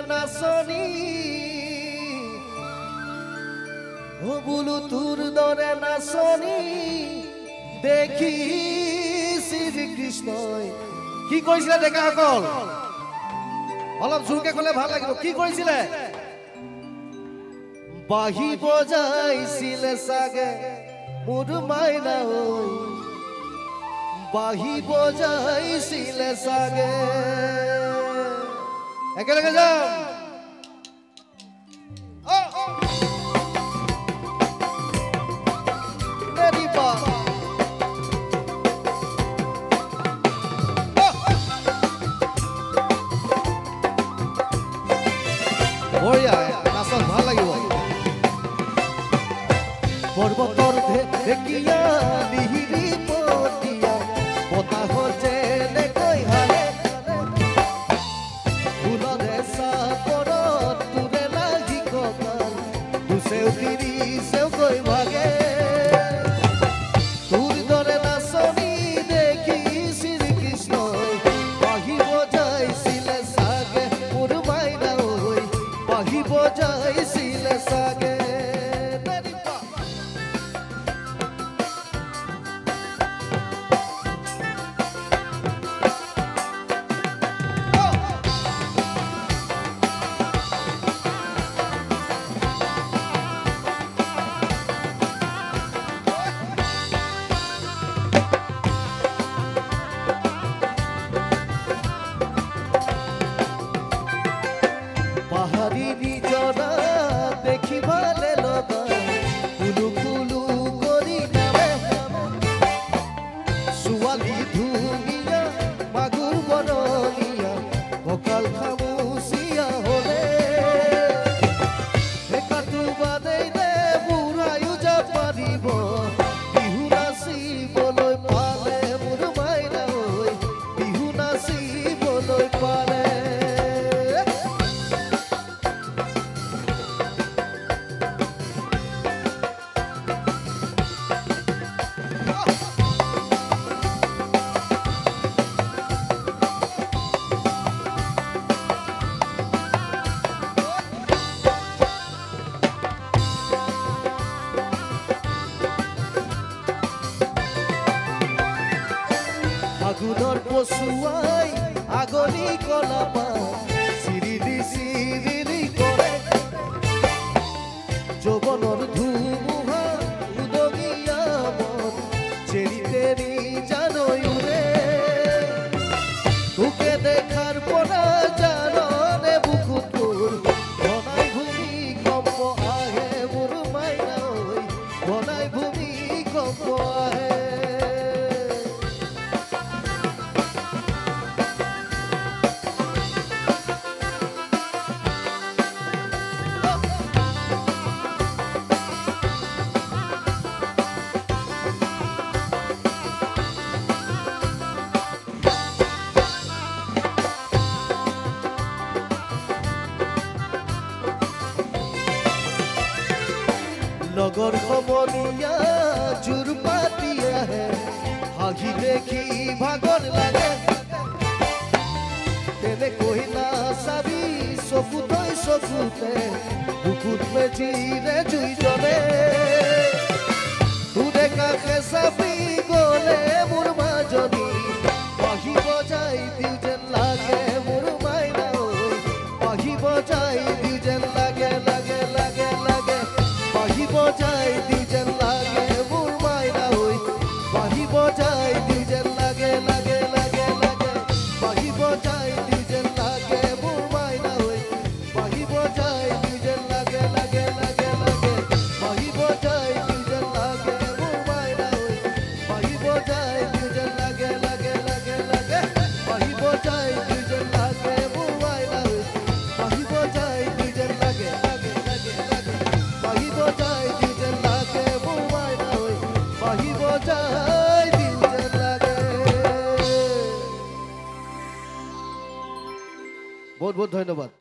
নাচনী ও বুলু তোৰ দৰে নাচনী দেখি শ্ৰীকৃষ্ণই কি কৈছিলে ডেকাসকল অলপ জোৰকে ক'লে ভাল লাগিব কি কৰিছিলে বাহি বজাইছিলে চাগে মোৰ মাইনা ঐ বাহি বজাইছিলে চাগে একেলগে যাম ভাল লাগিব পৰ্বতৰ ঢেকিয়া লিহিৰি পতিয়া বতাহৰ যেনেকৈ হালে ফুলৰে চাপৰত তোৰে লাগি কঁকাল দুচেও তিৰিচেওকৈ ভাগে তোৰ দৰে নাচনী দেখি শ্ৰীকৃষ্ণই বাহি বজাইছিলে চাগে মোৰ মাইনা ঐ বাহি বজাইছিলে চাগে পাহাড়ি নিজৰা দেখিবালে লগা কুলু কুলু কৰি নামে ছোৱালী ধুনীয়া মাগুৰ বৰণীয়া কঁকাল খামুচিয়া হলে একাটো বাদেই দে বুঢ়ায়ো যা পাৰিব বিহু নাচিবলৈ পালে মোৰ মাইনা ঐ বিহু নাচিবলৈ পালে আগুনৰ পছুৱাই আগলি কলাপা চিৰিলি কৰে যৌৱনৰ ধুমুহা উদঙিয়া মন চেৰি তেৰি জানৈ উৰে তোকে দেখাৰ পৰা জাননে বুকুত মোৰ বনাই ভূমিকম্প আহে মোৰ মাইনা ঐ বনাই ভূমিকম্প আহে নগৰ সমনীয়া জোৰ পাতি আহে হাঁহি দেখি ভাগৰ লাগে তেনেকৈ নাচাবি চকুতৈ চকুতে বুকুত মেজিৰে জুই জ্বলে তোৰে কাষে চাপি গ'লে মোৰ মাজনী বাহি বজাই দিওঁ যেন লাগে মোৰ মাইনা ঐ বাহি বজাই দিওঁ যেন লাগে লাগে লাগে লাগে বাহি বজাই দিওঁ যেন লাগে মোৰ মাইনা ঐ বাহি বজাই দিওঁ যেন লাগে লাগে লাগে লাগে বাহি বজাই দিওঁ যেন লাগে মোৰ মাইনা ঐ বাহি বজাই দিওঁ যেন লাগে লাগে লাগে লাগে বাহি বজাই দিওঁ যেন লাগে মোৰ মাইনা ঐ বাহি বজাই দিওঁ যেন লাগে লাগে লাগে লাগে বাহি বজাই দিওঁ যেন লাগে মোৰ মাইনা ঐ বাহি বজাই দিওঁ যেন লাগে লাগে লাগে লাগে বাহি বজাই দিওঁ যেন লাগে মোৰ মাইনা ঐ বাহি বজাই দিওঁ যেন লাগে বহুত বহুত ধন্যবাদ।